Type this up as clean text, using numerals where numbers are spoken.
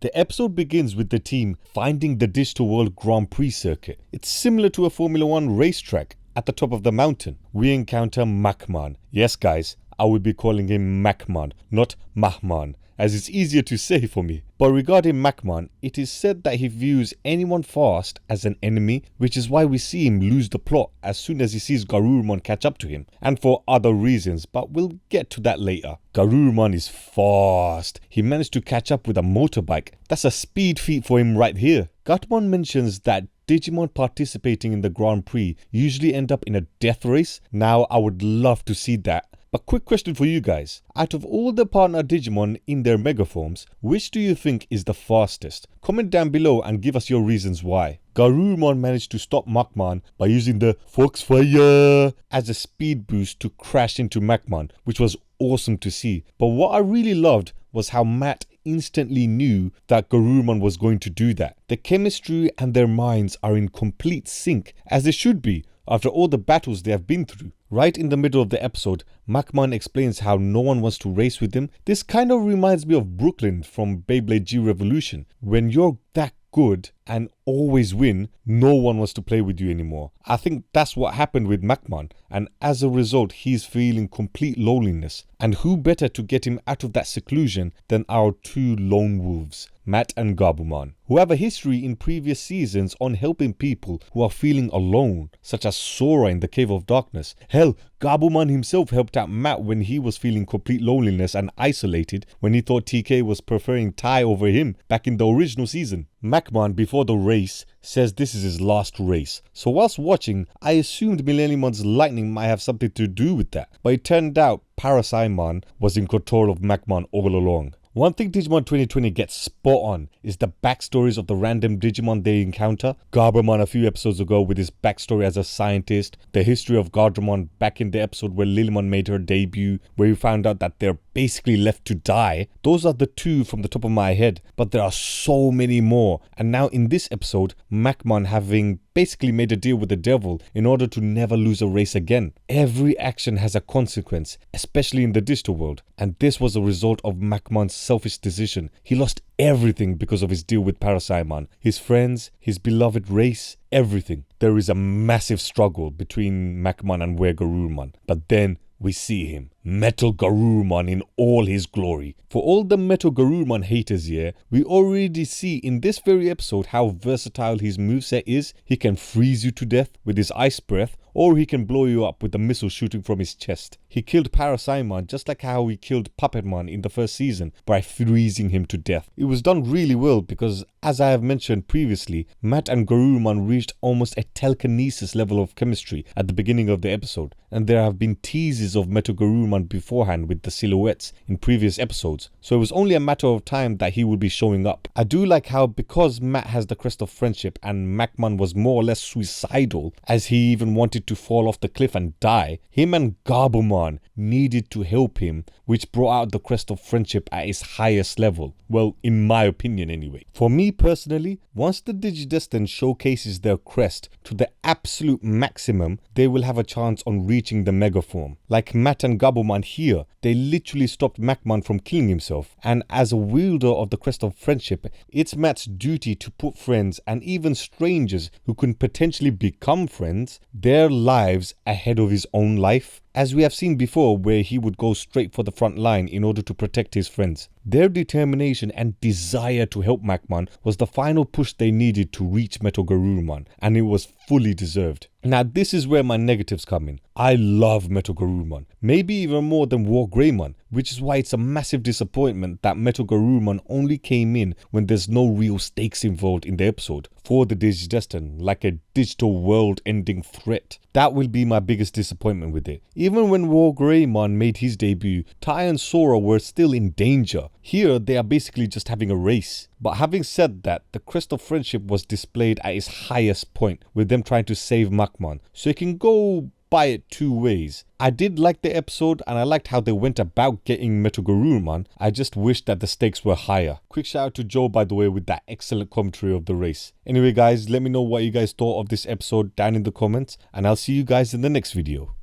The episode begins with the team finding the Digital World Grand Prix circuit. It's similar to a Formula 1 racetrack. At the top of the mountain, we encounter Machmon. Yes guys, I will be calling him Machmon, not Machmon, as it's easier to say for me. But regarding Machmon, it is said that he views anyone fast as an enemy, which is why we see him lose the plot as soon as he sees Garurumon catch up to him, and for other reasons, but we'll get to that later. Garurumon is fast. He managed to catch up with a motorbike. That's a speed feat for him right here. Garurumon mentions that Digimon participating in the Grand Prix usually end up in a death race. Now I would love to see that. But quick question for you guys. Out of all the partner Digimon in their mega forms, which do you think is the fastest? Comment down below and give us your reasons why. Garurumon managed to stop Machmon by using the Foxfire as a speed boost to crash into Machmon, which was awesome to see. But what I really loved was how Matt instantly knew that Garurumon was going to do that. The chemistry and their minds are in complete sync, as they should be after all the battles they have been through. Right in the middle of the episode, Machmon explains how no one wants to race with him. This kind of reminds me of Brooklyn from Beyblade G Revolution. When you're that good and always win, no one wants to play with you anymore. I think that's what happened with Machmon, and as a result he's feeling complete loneliness. And who better to get him out of that seclusion than our two lone wolves, Matt and Garurumon, who have a history in previous seasons on helping people who are feeling alone, such as Sora in the Cave of Darkness. Hell, Garurumon himself helped out Matt when he was feeling complete loneliness and isolated when he thought TK was preferring Tai over him back in the original season. Machmon, before the race, says this is his last race. So whilst watching, I assumed Millenniumon's lightning might have something to do with that, but it turned out Parisimon was in control of Machmon all along. One thing Digimon 2020 gets spot on is the backstories of the random Digimon they encounter. Garurumon a few episodes ago with his backstory as a scientist, the history of Garurumon back in the episode where Lilymon made her debut, where we found out that they're basically left to die. Those are the two from the top of my head, but there are so many more. And now in this episode, Machmon having basically made a deal with the devil in order to never lose a race again. Every action has a consequence, especially in the digital world, and this was a result of Machmon's selfish decision. He lost everything because of his deal with Parisimon, his friends, his beloved race, everything. There is a massive struggle between Machmon and Weregarurumon, but then we see him, METALGARURUMON in all his glory. For all the METALGARURUMON haters here, we already see in this very episode how versatile his moveset is. He can freeze you to death with his ice breath, or he can blow you up with a missile shooting from his chest. He killed Parisimon just like how he killed Puppetmon in the first season by freezing him to death. It was done really well because, as I have mentioned previously, Matt and Garurumon reached almost a telekinesis level of chemistry at the beginning of the episode, and there have been teases of METALGARURUMON beforehand with the silhouettes in previous episodes, so it was only a matter of time that he would be showing up. I do like how, because Matt has the crest of friendship and Machmon was more or less suicidal as he even wanted to fall off the cliff and die, him and Garurumon needed to help him, which brought out the crest of friendship at its highest level. Well, in my opinion anyway. For me personally, once the Digidestined showcases their crest to the absolute maximum, they will have a chance on reaching the mega form. Like Matt and Garurumon here, they literally stopped Machmon from killing himself, and as a wielder of the crest of friendship, it's Matt's duty to put friends and even strangers who can potentially become friends, their lives ahead of his own life. As we have seen before, where he would go straight for the front line in order to protect his friends. Their determination and desire to help Machmon was the final push they needed to reach METALGARURUMON, and it was fully deserved. Now this is where my negatives come in. I love METALGARURUMON, maybe even more than Weregarurumon, which is why it's a massive disappointment that METALGARURUMON only came in when there's no real stakes involved in the episode for the Digidestined, like a digital world ending threat. That will be my biggest disappointment with it. Even when Weregarurumon made his debut, Tai and Sora were still in danger. Here they are basically just having a race. But having said that, the crest of friendship was displayed at its highest point, with them trying to save Machmon, so it can go by it two ways. I did like the episode and I liked how they went about getting METALGARURUMON. I just wish that the stakes were higher. Quick shout out to Joe, by the way, with that excellent commentary of the race. Anyway guys, let me know what you guys thought of this episode down in the comments, and I'll see you guys in the next video.